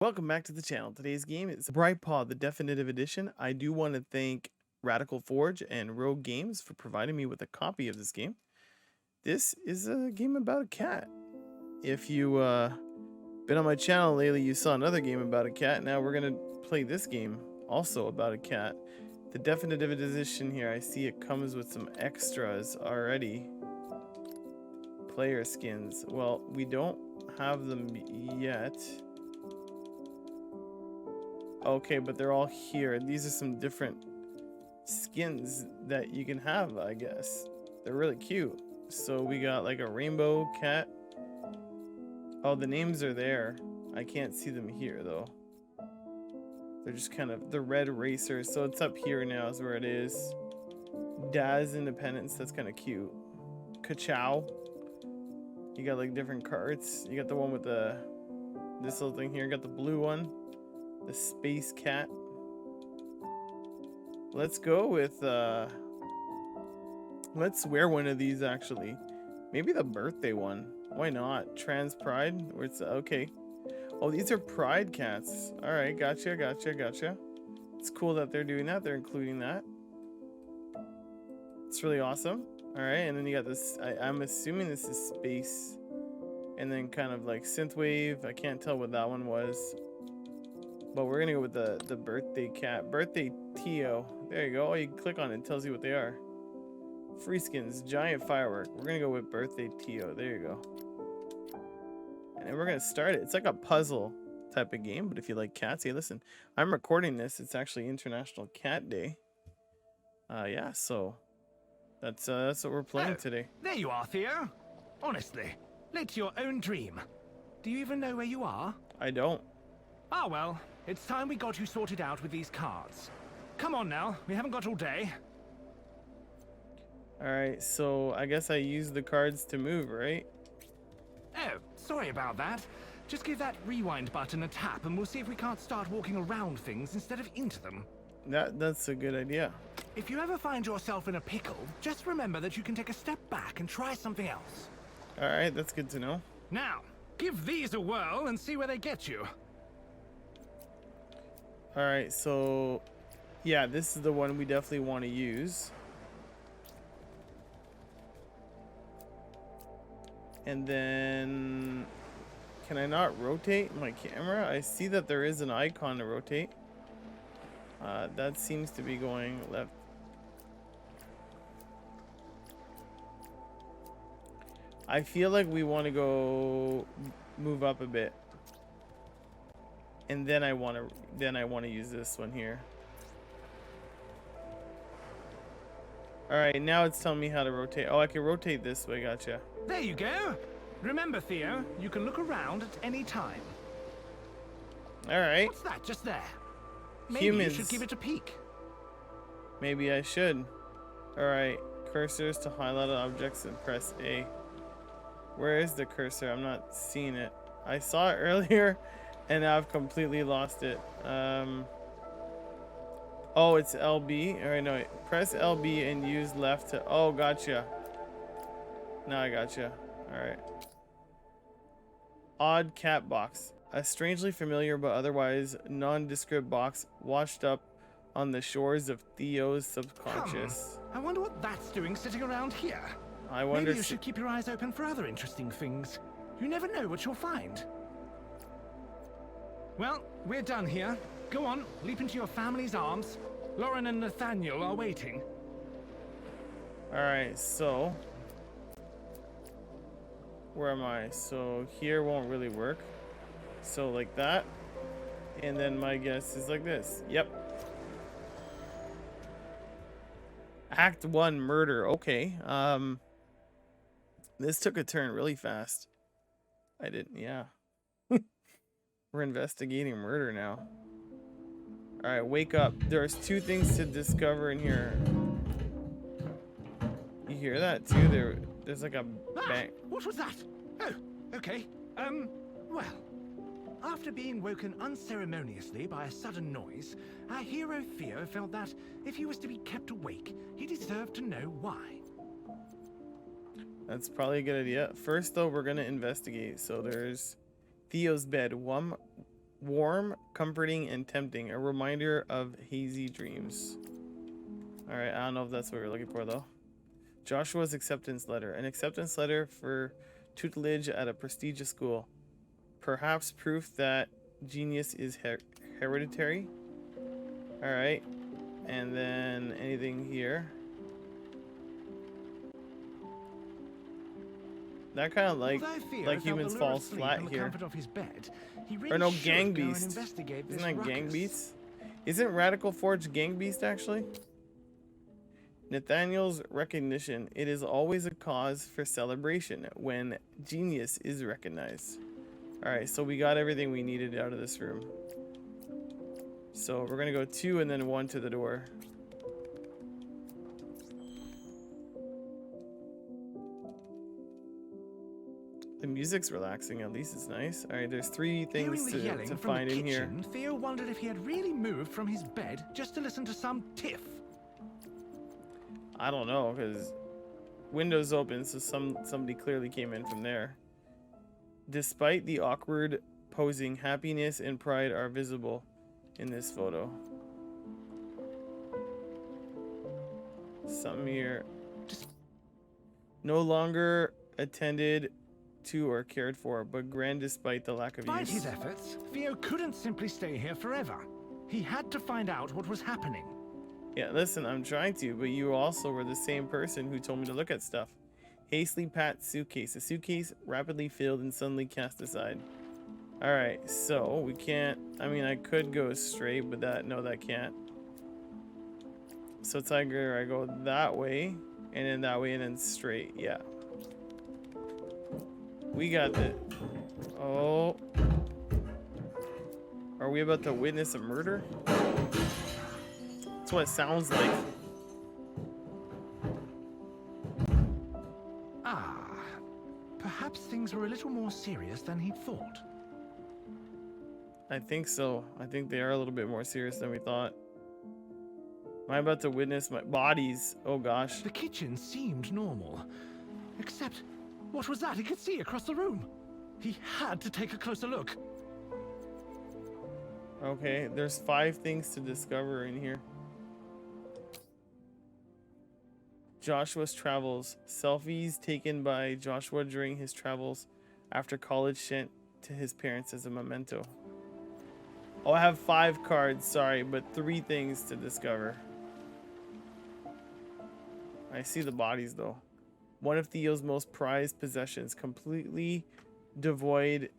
Welcome back to the channel. Today's game is Bright Paw, the definitive edition. I do want to thank Radical Forge and Rogue Games for providing me with a copy of this game. This is a game about a cat. If you been on my channel lately, you saw another game about a cat. Now we're gonna play this game, also about a cat. The definitive edition here, I see it comes with some extras already. Player skins. Well, we don't have them yet. Okay, but they're all here. These are some different skins that you can have, I guess. They're really cute. So we got like a rainbow cat. Oh, the names are there. I can't see them here though. They're just kind of the red racer. So it's up here now is where it is. Daz Independence, that's kind of cute. Ka-chow. You got like different cards. You got the one with this little thing here. You got the blue one. The space cat. Let's go with let's wear one of these actually. Maybe the birthday one. Why not? Trans Pride? Where it's okay. Oh, these are pride cats. Alright, gotcha. It's cool that they're doing that. They're including that. It's really awesome. Alright, and then you got this. I'm assuming this is space. And then kind of like synthwave. I can't tell what that one was. But we're gonna go with the birthday cat. Birthday Tio. There you go. Oh, you can click on it. It tells you what they are. Free skins. Giant firework. We're gonna go with birthday Tio. There you go. And then we're gonna start it. It's like a puzzle type of game. But if you like cats, hey, listen. I'm recording this. It's actually International Cat Day. Yeah. So that's what we're playing today. There you are, Theo. Honestly, late to your own dream. Do you even know where you are? I don't. Ah, well. It's time we got you sorted out with these cards. Come on now, we haven't got all day. Alright, so I guess I use the cards to move, right? Oh, sorry about that. Just give that rewind button a tap and we'll see if we can't start walking around things instead of into them. That's a good idea. If you ever find yourself in a pickle, just remember that you can take a step back and try something else. Alright, that's good to know. Now, give these a whirl and see where they get you. Alright, so yeah, this is the one we definitely want to use. And then can I not rotate my camera? I see that there is an icon to rotate. That seems to be going left. I feel like we want to go move up a bit. And then I want to use this one here. All right, now it's telling me how to rotate. Oh, I can rotate this way. Gotcha. There you go. Remember, Theo, you can look around at any time. All right. What's that just there? Maybe Humans. you should give it a peek. Maybe I should. All right. Cursors to highlight objects and press A. Where is the cursor? I'm not seeing it. I saw it earlier. And now I've completely lost it. Oh, it's LB. All right, no, wait. Press LB and use left to. Oh, gotcha. Now I gotcha. All right. Odd cat box. A strangely familiar but otherwise nondescript box washed up on the shores of Theo's subconscious. I wonder what that's doing sitting around here. I wonder. Maybe you should keep your eyes open for other interesting things. You never know what you'll find. Well, we're done here. Go on, leap into your family's arms. Lauren and Nathaniel are waiting. Alright, so where am I? So here won't really work. So like that. And then my guess is like this. Yep. Act 1, murder. Okay. This took a turn really fast. I didn't, yeah. We're investigating murder now. Alright, wake up. There's 2 things to discover in here. You hear that too? There's like a bang. What was that? Oh, okay. Well, after being woken unceremoniously by a sudden noise, our hero Theo felt that if he was to be kept awake, he deserved to know why. That's probably a good idea. First though, we're gonna investigate. So there's Theo's bed. Warm, comforting, and tempting. A reminder of hazy dreams. Alright, I don't know if that's what we're looking for though. Joshua's acceptance letter. An acceptance letter for tutelage at a prestigious school. Perhaps proof that genius is hereditary. Alright. And then anything here. That kind of like humans falls flat here. Or no, Gang Beast. Isn't that Gang Beast? Isn't Radical Forge Gang Beast actually? Nathaniel's recognition. It is always a cause for celebration when genius is recognized. Alright, so we got everything we needed out of this room. So we're gonna go 2 and then 1 to the door. The music's relaxing, at least it's nice. Alright, there's 3 things to find in here. Theo wondered if he had really moved from his bed just to listen to some tiff. I don't know, because window's open, so somebody clearly came in from there. Despite the awkward posing, happiness and pride are visible in this photo. Something here. No longer attended to or cared for, but grand despite the lack of use. Despite his efforts, Theo couldn't simply stay here forever. He had to find out what was happening. Yeah, listen, I'm trying to, but you also were the same person who told me to look at stuff. Hastily pat suitcase. The suitcase rapidly filled and suddenly cast aside. Alright, so we can't... I mean, I could go straight, but that can't. So it's either I go that way, and then that way, and then straight. Yeah. We got the... Oh. Are we about to witness a murder? That's what it sounds like. Perhaps things were a little more serious than he'd thought. I think so. I think they are a little bit more serious than we thought. Am I about to witness my bodies? Oh gosh. The kitchen seemed normal. Except, what was that he could see across the room? He had to take a closer look. Okay, there's 5 things to discover in here. Joshua's travels. Selfies taken by Joshua during his travels after college sent to his parents as a memento. Oh, I have 5 cards, sorry, but 3 things to discover. I see the bodies though. One of Theo's most prized possessions, completely devoid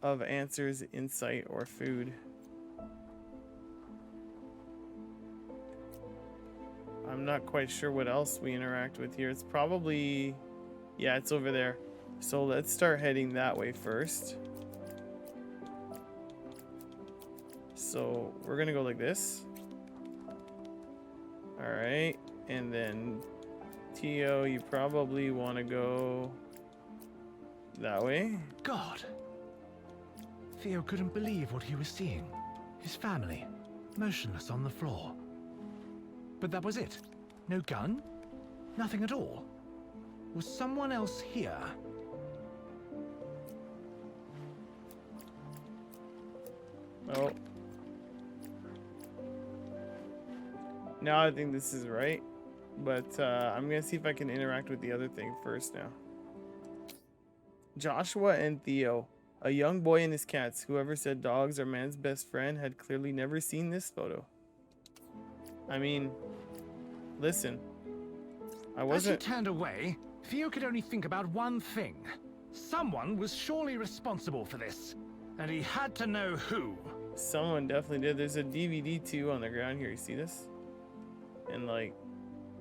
of answers, insight, or food. I'm not quite sure what else we interact with here. It's probably... Yeah, it's over there. So let's start heading that way first. So we're gonna go like this. Alright. And then Tio, you probably want to go that way. God. Theo couldn't believe what he was seeing. His family, motionless on the floor. But that was it. No gun? Nothing at all? Was someone else here? Oh. Now I think this is right. But I'm going to see if I can interact with the other thing first now. Joshua and Theo. A young boy and his cats. Whoever said dogs are man's best friend had clearly never seen this photo. I mean, listen, I wasn't... As he turned away, Theo could only think about one thing. Someone was surely responsible for this, and he had to know who. Someone definitely did. There's a DVD too on the ground here. You see this? And like,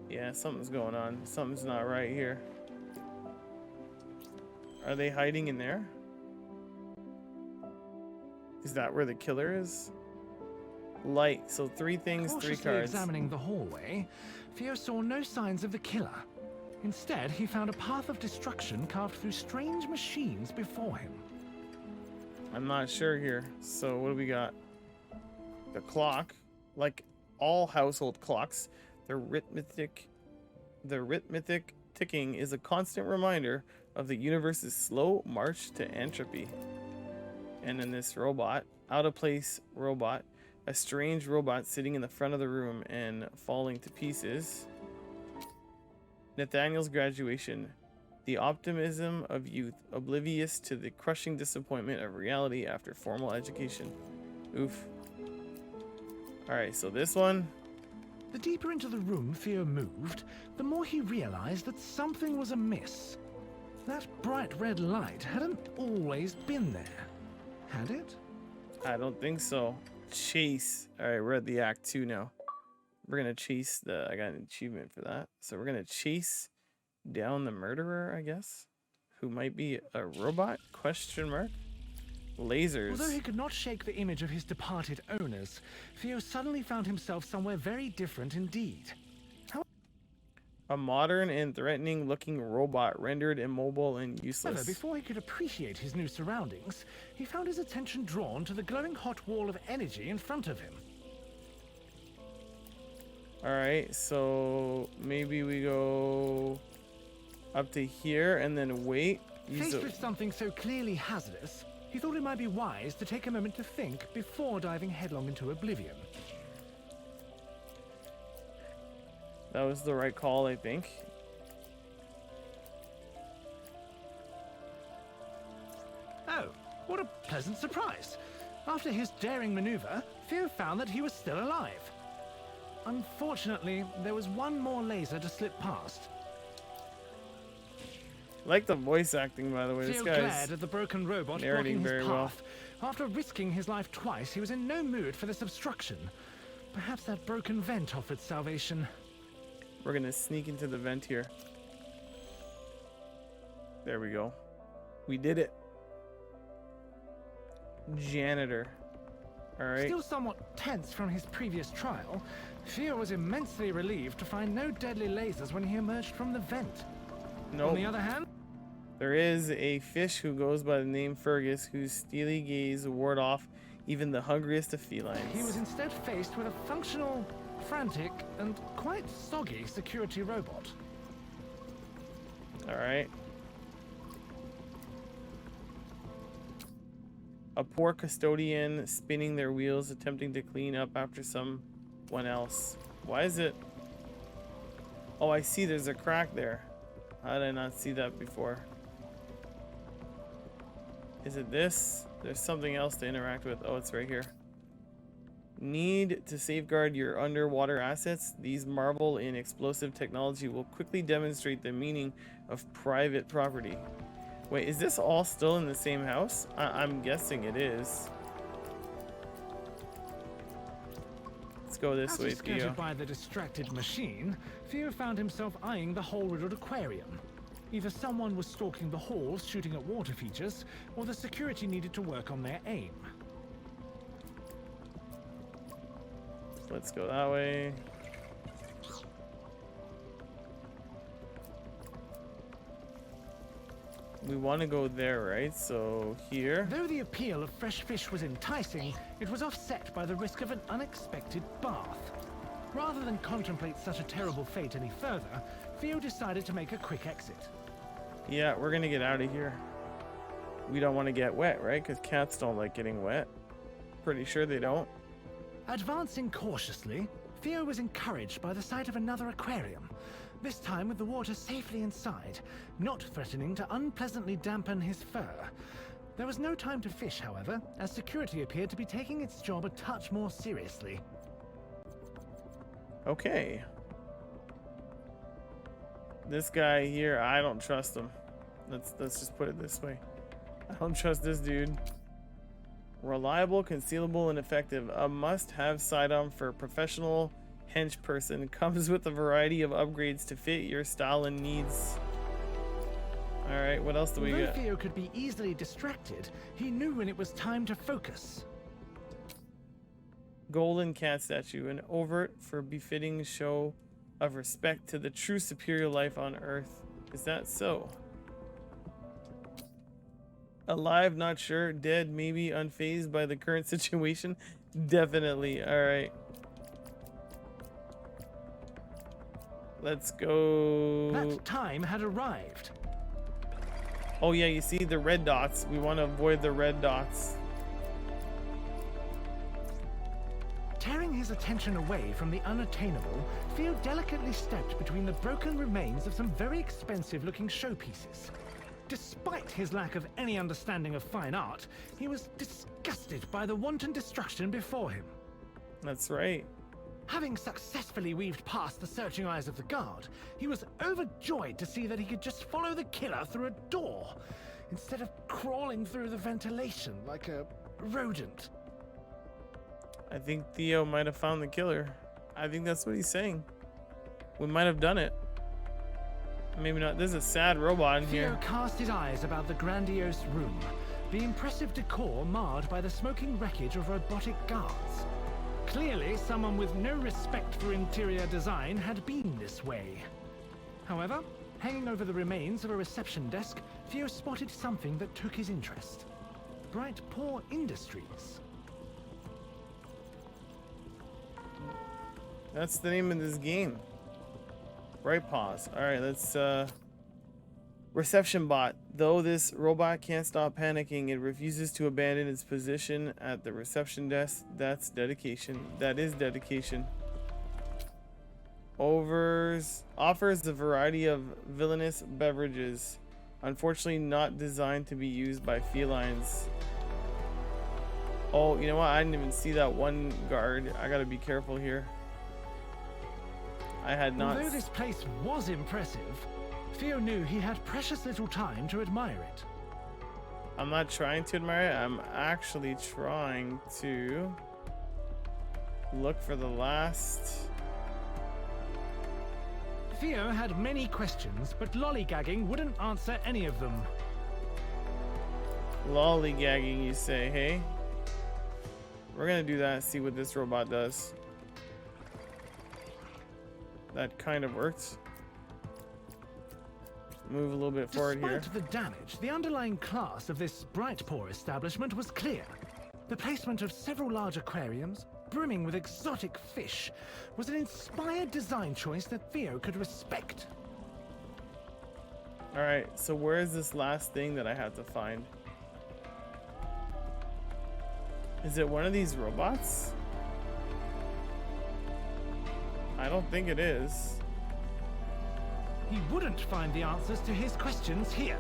yeah, something's going on. Something's not right here. Are they hiding in there? Is that where the killer is? Light. So 3 things, 3 cards. Examining the hallway, Theo saw no signs of the killer. Instead, he found a path of destruction carved through strange machines before him. I'm not sure here. So what do we got? The clock. Like all household clocks, the rhythmic ticking is a constant reminder of the universe's slow march to entropy. And then this robot. out of place robot. A strange robot sitting in the front of the room and falling to pieces. Nathaniel's graduation. The optimism of youth, oblivious to the crushing disappointment of reality after formal education. Oof. Alright, so this one. The deeper into the room Theo moved, the more he realized that something was amiss. That bright red light hadn't always been there, had it? I don't think so. Chase. Alright, we're at the act 2 now. We're gonna chase the... I got an achievement for that. So we're gonna chase down the murderer, I guess? Who might be a robot? Question mark? Lasers. Although he could not shake the image of his departed owners, Theo suddenly found himself somewhere very different indeed. A modern and threatening looking robot rendered immobile and useless. However, before he could appreciate his new surroundings, he found his attention drawn to the glowing hot wall of energy in front of him. Alright, so maybe we go up to here and then wait. Faced with something so clearly hazardous, he thought it might be wise to take a moment to think before diving headlong into oblivion. That was the right call, I think. Oh, what a pleasant surprise. After his daring maneuver, Theo found that he was still alive. Unfortunately, there was one more laser to slip past. I like the voice acting, by the way. This Theo guy's glared at the broken robot narrating blocking his very well. path. After risking his life twice, he was in no mood for this obstruction. Perhaps that broken vent offered salvation. We're gonna sneak into the vent here. There we go. We did it. Janitor. Alright. Still somewhat tense from his previous trial, Theo was immensely relieved to find no deadly lasers when he emerged from the vent. Nope. On the other hand, There is a fish who goes by the name Fergus, whose steely gaze ward off even the hungriest of felines. he was instead faced with a functional, frantic, and quite soggy security robot. Alright. A poor custodian spinning their wheels, attempting to clean up after someone else. Why is it? Oh, I see there's a crack there. How did I not see that before? Is it this? There's something else to interact with. Oh, it's right here. Need to safeguard your underwater assets? These marvel in explosive technology will quickly demonstrate the meaning of private property. Wait, is this all still in the same house? I'm guessing it is. Let's go this way, Theo. Scattered by the distracted machine, Theo found himself eyeing the hole-riddled aquarium. Either someone was stalking the halls shooting at water features, or the security needed to work on their aim. Let's go that way. We want to go there, right? So here. Though the appeal of fresh fish was enticing, it was offset by the risk of an unexpected bath. Rather than contemplate such a terrible fate any further, Theo decided to make a quick exit. Yeah, we're gonna get out of here. We don't want to get wet, right? Because cats don't like getting wet. Pretty sure they don't. Advancing cautiously, Theo was encouraged by the sight of another aquarium, this time with the water safely inside, not threatening to unpleasantly dampen his fur. There was no time to fish, however, as security appeared to be taking its job a touch more seriously. Okay. This guy here, I don't trust him. Let's just put it this way. I don't trust this dude. Reliable, concealable, and effective. A must-have sidearm for a professional hench person. Comes with a variety of upgrades to fit your style and needs. Alright, what else do we Although get? Theo could be easily distracted, he knew when it was time to focus. Golden cat statue. An overt for befitting show of respect to the true superior life on Earth. Is that so? Alive, not sure. Dead, maybe. Unfazed by the current situation? Definitely. Alright. Let's go. That time had arrived. Oh yeah, you see the red dots. We want to avoid the red dots. his attention away from the unattainable, Theo delicately stepped between the broken remains of some very expensive-looking showpieces. Despite his lack of any understanding of fine art, he was disgusted by the wanton destruction before him. That's right. Having successfully weaved past the searching eyes of the guard, he was overjoyed to see that he could just follow the killer through a door, instead of crawling through the ventilation like a rodent. I think Theo might have found the killer. I think that's what he's saying. We might have done it. Maybe not. There's a sad robot in here. Theo cast his eyes about the grandiose room, the impressive decor marred by the smoking wreckage of robotic guards. Clearly, someone with no respect for interior design had been this way. However, hanging over the remains of a reception desk, Theo spotted something that took his interest. Bright Paw Industries. That's the name of this game. Bright Paws. Alright, let's reception bot. Though this robot can't stop panicking, it refuses to abandon its position at the reception desk. That's dedication. That is dedication. Offers a variety of villainous beverages. Unfortunately not designed to be used by felines. Oh, you know what? I didn't even see that one guard. I gotta be careful here. I had not. Although this place was impressive, Theo knew he had precious little time to admire it. I'm not trying to admire it. I'm actually trying to look for the last. Theo had many questions, but lollygagging wouldn't answer any of them. Lollygagging, you say, hey? We're gonna do that, see what this robot does. That kind of worked. Move a little bit forward here. Despite the damage, the underlying class of this Bright Paw establishment was clear. The placement of several large aquariums, brimming with exotic fish, was an inspired design choice that Theo could respect. Alright, so where is this last thing that I have to find? Is it one of these robots? I don't think it is. He wouldn't find the answers to his questions here.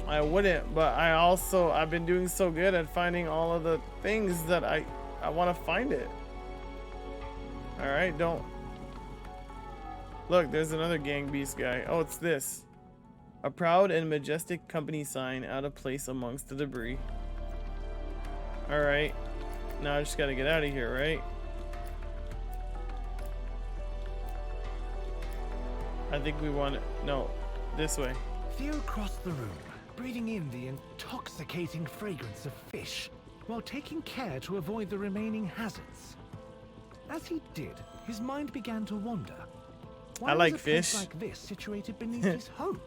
I wouldn't, but I've been doing so good at finding all of the things that I want to find it. Alright, don't. Look, there's another gang beast guy. Oh, it's this. A proud and majestic company sign out of place amongst the debris. Alright. Now I just gotta get out of here, right? I think we want it. No, this way. Theo crossed the room, breathing in the intoxicating fragrance of fish, while taking care to avoid the remaining hazards. As he did, his mind began to wander. Why I like was a place fish. like this situated beneath his home?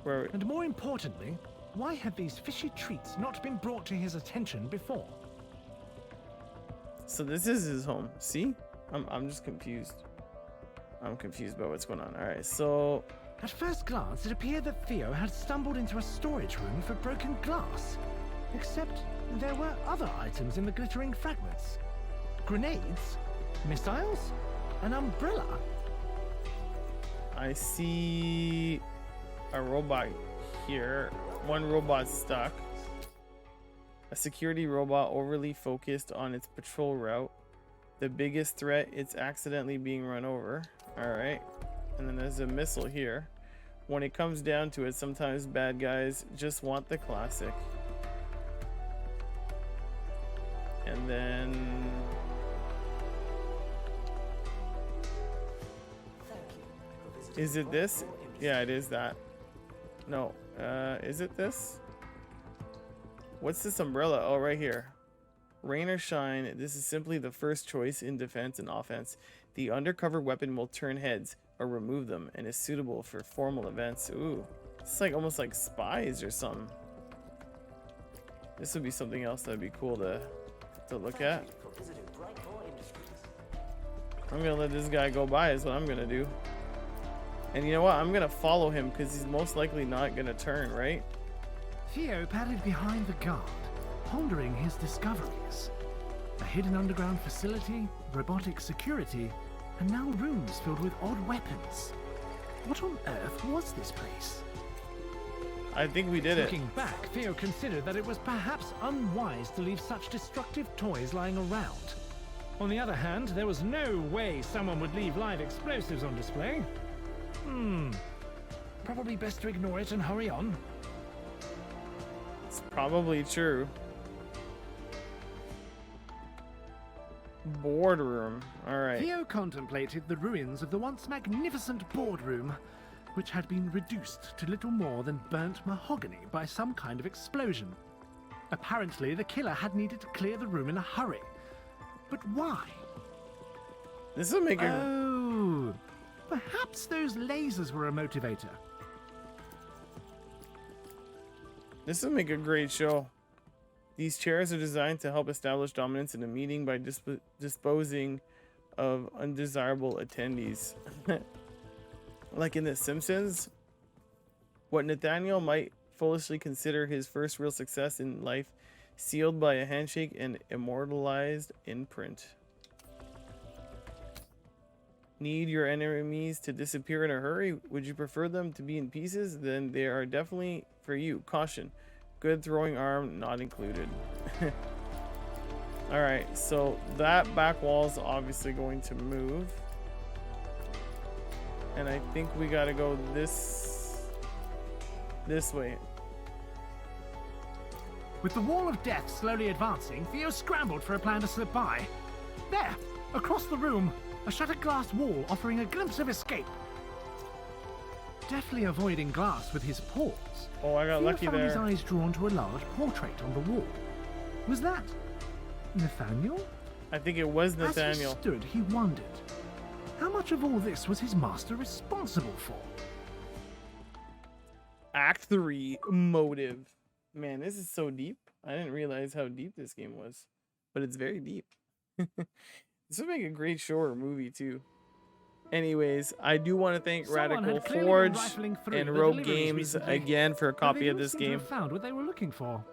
And more importantly, why had these fishy treats not been brought to his attention before? So this is his home. See? I'm just confused. I'm confused about what's going on. Alright, so At first glance, it appeared that Theo had stumbled into a storage room for broken glass. Except there were other items in the glittering fragments. Grenades, missiles, an umbrella. I see a robot here. One robot stuck. A security robot overly focused on its patrol route. The biggest threat, it's accidentally being run over. Alright. And then there's a missile here. When it comes down to it, sometimes bad guys just want the classic. And then is it this? Yeah, it is that. No. Is it this? What's this umbrella? Oh, right here. Rain or shine, this is simply the first choice in defense and offense. The undercover weapon will turn heads or remove them and is suitable for formal events. Ooh, it's like almost like spies or something. This would be something else that'd be cool to look at. I'm gonna let this guy go by is what I'm gonna do. And you know what? I'm gonna follow him because he's most likely not gonna turn, right? Theo padded behind the guard, pondering his discoveries. A hidden underground facility, robotic security, and now rooms filled with odd weapons. What on earth was this place? I think we did it. Looking back, Theo considered that it was perhaps unwise to leave such destructive toys lying around. On the other hand, there was no way someone would leave live explosives on display. Probably best to ignore it and hurry on. It's probably true. Boardroom. All right. Theo contemplated the ruins of the once magnificent boardroom, which had been reduced to little more than burnt mahogany by some kind of explosion. Apparently, the killer had needed to clear the room in a hurry. But why? This will make a... Oh, perhaps those lasers were a motivator. This will make a great show. These chairs are designed to help establish dominance in a meeting by disposing of undesirable attendees. Like in The Simpsons, what Nathaniel might foolishly consider his first real success in life, sealed by a handshake and immortalized in print. Need your enemies to disappear in a hurry? Would you prefer them to be in pieces? Then they are definitely for you. Caution. Good throwing arm not included. Alright, so that back wall is obviously going to move. And I think we gotta go this way. With the wall of death slowly advancing, Theo scrambled for a plan to slip by. There, across the room, a shattered glass wall offering a glimpse of escape. Deftly avoiding glass with his paws, Oh, I got Theo lucky found there. his eyes drawn to a large portrait on the wall. Was that Nathaniel? I think it was As he Nathaniel. stood, he wondered, how much of all this was his master responsible for? Act 3, motive. Man, this is so deep. I didn't realize how deep this game was, but it's very deep. This would make a great show or movie too. Anyways, I do want to thank Someone Radical had clearly been Forge rifling through and the Rogue deliveries Games recently, again for a though copy they of don't this seem to game. have found what they were looking for.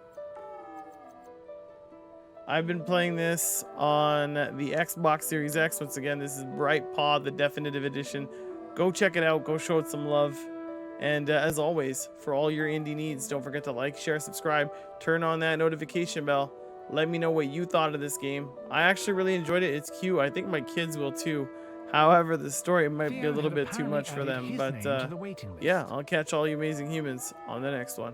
I've been playing this on the Xbox Series X. Once again, this is Bright Paw, the definitive edition. Go check it out. Go show it some love. And as always, for all your indie needs, don't forget to like, share, subscribe, turn on that notification bell. Let me know what you thought of this game. I actually really enjoyed it. It's cute. I think my kids will too. However, the story might be a Theo little had bit too apparently much for added them. his But name to the waiting list. yeah, I'll catch all you amazing humans on the next one.